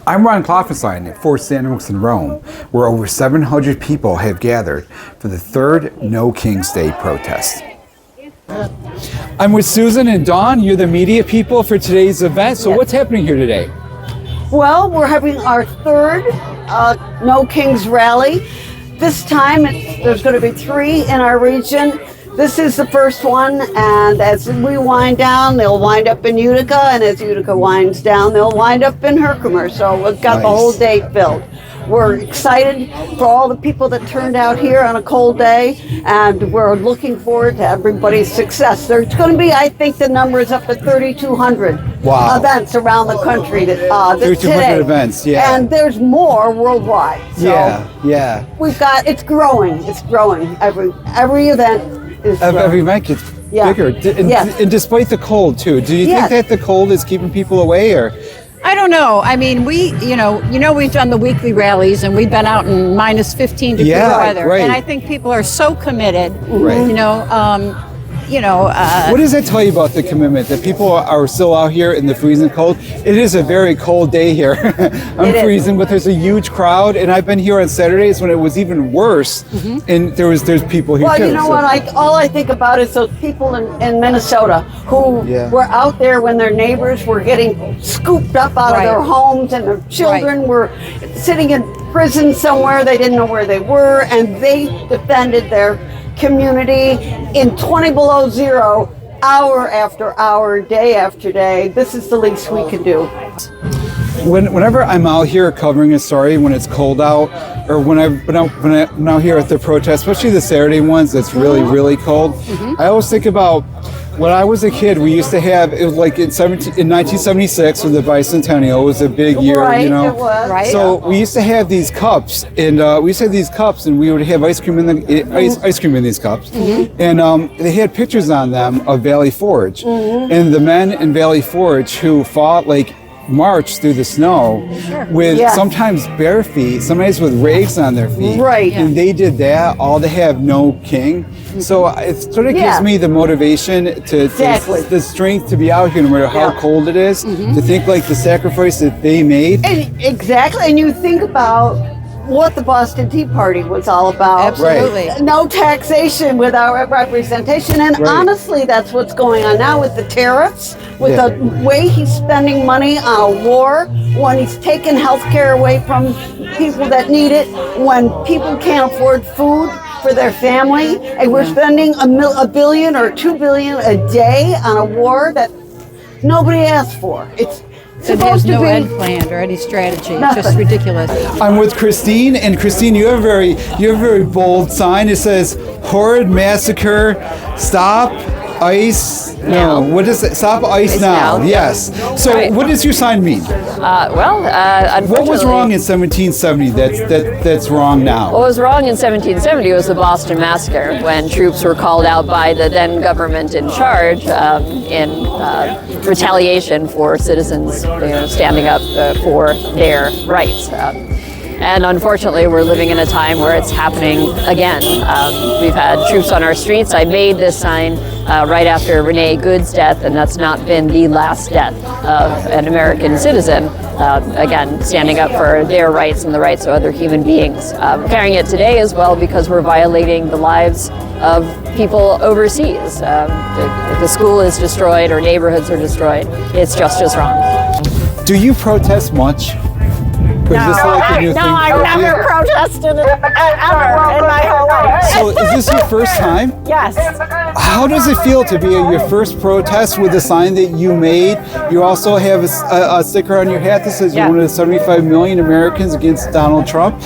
I'm Ron Klopfanstein at Fort St. in Rome, where over 700 people have gathered for the third No King's Day protest. I'm with Susan and Dawn. You're the media people for today's event. So what's happening here today? Well, we're having our third No Kings rally. This time there's going to be 3 in our region. This is the first one, and as we wind down, they'll wind up in Utica, and as Utica winds down, they'll wind up in Herkimer. So we've got the whole day filled. We're excited for all the people that turned out here on a cold day, and we're looking forward to everybody's success. There's going to be, I think, the number is up to 3,200 events around the country 3,200 events, yeah. And there's more worldwide. So yeah. We've got, it's growing. It's growing. Every event. Every event gets bigger, and despite the cold too. Do you think that the cold is keeping people away, or? I don't know. I mean, we've done the weekly rallies, and we've been out in minus 15 degree weather, and I think people are so committed. What does that tell you about the commitment that people are still out here in the freezing cold? It is a very cold day here. I'm freezing, but there's a huge crowd, and I've been here on Saturdays when it was even worse, and there's people here too. Well, you know what? All I think about is those people in Minnesota who were out there when their neighbors were getting scooped up out of their homes, and their children were sitting in prison somewhere. They didn't know where they were, and they defended their community in 20 below zero, hour after hour, day after day. This is the least we can do. Whenever I'm out here covering a story when it's cold out, or when I'm out here at the protest, especially the Saturday ones that's really cold, I always think about when I was a kid. We used to have, it was like in 1976 with the bicentennial. It was a big year, It was. So we used to have these cups, and we would have ice cream in these cups, and they had pictures on them of Valley Forge, and the men in Valley Forge who fought march through the snow with sometimes bare feet, sometimes with rags on their feet. And they did that all to have no king. So it sort of gives me the motivation to the strength to be out here no matter how cold it is, to think the sacrifice that they made. And you think about what the Boston Tea Party was all about. Absolutely. No taxation without representation. And honestly, that's what's going on now with the tariffs, with the way he's spending money on a war, when he's taking health care away from people that need it, when people can't afford food for their family, and we're spending $1 billion or $2 billion a day on a war that nobody asked for. It has no end plan or any strategy. It's just ridiculous. I'm with Christine, and Christine, you have a very bold sign. It says "Horrid Massacre, Stop Ice." No, what is it? Stop Ice now. Yes. So, what does your sign mean? Unfortunately, what was wrong in 1770 that's wrong now? What was wrong in 1770 was the Boston Massacre, when troops were called out by the then government in charge in retaliation for citizens standing up for their rights. And unfortunately, we're living in a time where it's happening again. We've had troops on our streets. I made this sign right after Renee Good's death, and that's not been the last death of an American citizen. Again, standing up for their rights and the rights of other human beings. Carrying it today as well because we're violating the lives of people overseas. If the school is destroyed or neighborhoods are destroyed, it's just as wrong. Do you protest much? I've never protested ever in my whole life. So is this your first time? Yes. How does it feel to be your first protest with a sign that you made? You also have a sticker on your hat that says you're one of the 75 million Americans against Donald Trump.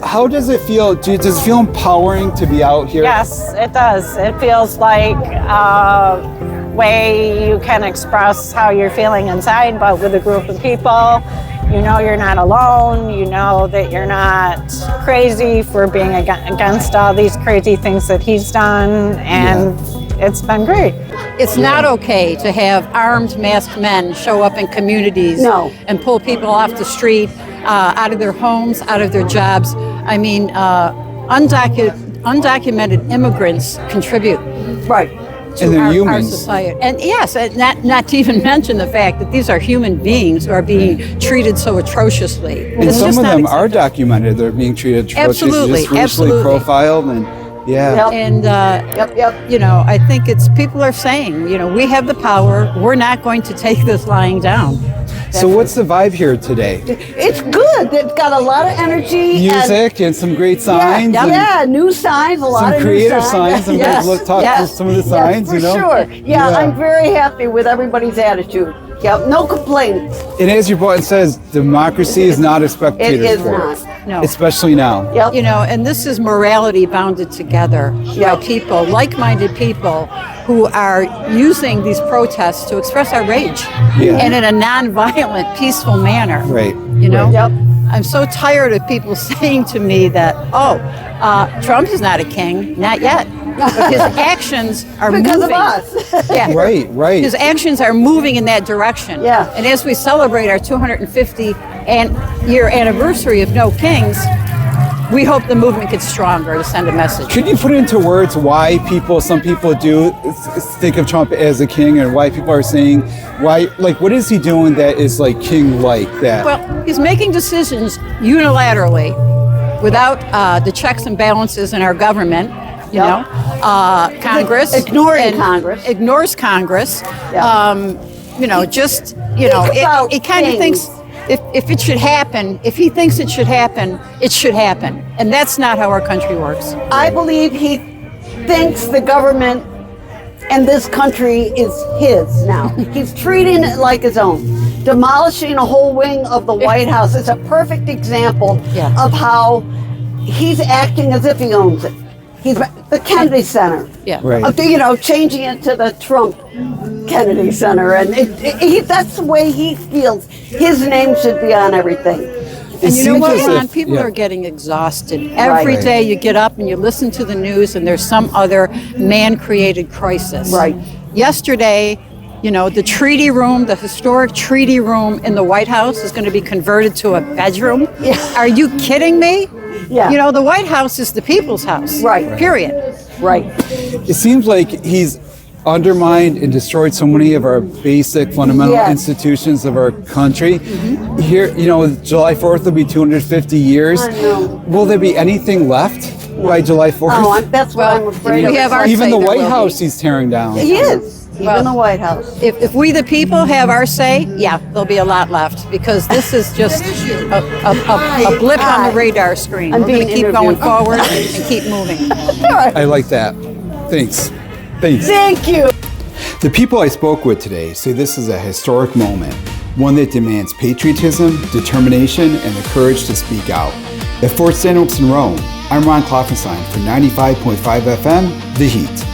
How does it feel? Does it feel empowering to be out here? Yes, it does. It feels like a way you can express how you're feeling inside, but with a group of people. You know you're not alone. You know that you're not crazy for being against all these crazy things that he's done, and it's been great. It's not okay to have armed, masked men show up in communities and pull people off the street, out of their homes, out of their jobs. I mean, undocumented immigrants contribute. And they're our humans. society. And yes, and not to even mention the fact that these are human beings who are being treated so atrociously. And It's some just of not them are acceptable. documented. They're being treated atrociously, Absolutely, just racially absolutely. profiled, and yeah. Yep. And Yep. you know, I think it's people are saying, you know, we have the power. We're not going to take this lying down. So what's the vibe here today? It's good. It's got a lot of energy. Music and some great signs. Yeah, and yeah, new signs, a lot some of creative new signs. I'm Yes, going to talk yes, to some of the Yes, signs, for you know? sure. Yeah, I'm very happy with everybody's attitude. Yep, no complaints. And as your button says, democracy is not a spectator It is sport. not. No. Especially now. Yep. You know, and this is morality bounded together Yeah. by people, like-minded people who are using these protests to express our rage Yeah. and in a non-violent, peaceful manner. Right, You know? right. Yep. I'm so tired of people saying to me that, Trump is not a king, not yet. But his actions are Because moving. of us. Yeah. Right, right. His actions are moving in that direction. Yeah. And as we celebrate our 250-year anniversary of No Kings, we hope the movement gets stronger to send a message. Could you put into words why some people do think of Trump as a king, and why people are saying, what is he doing that is like king-like that? Well, he's making decisions unilaterally without the checks and balances in our government. You Yep. know, Congress Ignoring Congress. ignores Congress. Yeah. You know, just you know, Think about it kind of things. thinks if it should happen, if he thinks it should happen, and that's not how our country works. I believe he thinks the government and this country is his now. He's treating it like his own. Demolishing a whole wing of the White House is a perfect example Yeah. of how he's acting as if he owns it. He's the Kennedy Center. Yeah. Right. You know, changing it to the Trump Kennedy Center, and that's the way he feels. His name should be on everything. And you know seems what, as Ron? if- People yeah. are getting exhausted. Every Right. day you get up and you listen to the news and there's some other man-created crisis. Right. Yesterday, you know, the treaty room, the historic treaty room in the White House is going to be converted to a bedroom. Yeah. Are you kidding me? Yeah. You know, the White House is the people's house. Right. Period. Right. It seems like he's undermined and destroyed so many of our basic fundamental Yes. institutions of our country. Here, you know, July 4th will be 250 years. I know. Will there be anything left by July 4th? Oh, that's what I'm afraid we of. have our Even say the there White will be. House he's tearing down. He is. Even Well, the White House. If we the people have our say, yeah, there'll be a lot left because this is just a blip on the radar screen. I'm We're going to being keep going interviewed. forward and keep moving. I like that. Thanks. Thanks. Thank you. The people I spoke with today say this is a historic moment, one that demands patriotism, determination, and the courage to speak out. At Fort St. Oaks in Rome, I'm Ron Klopfanstein for 95.5 FM, The Heat.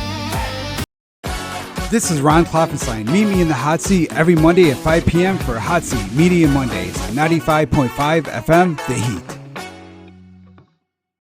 This is Ron Klopfanstein. Meet me in the hot seat every Monday at 5 p.m. for Hot Seat Media Mondays on 95.5 FM, The Heat.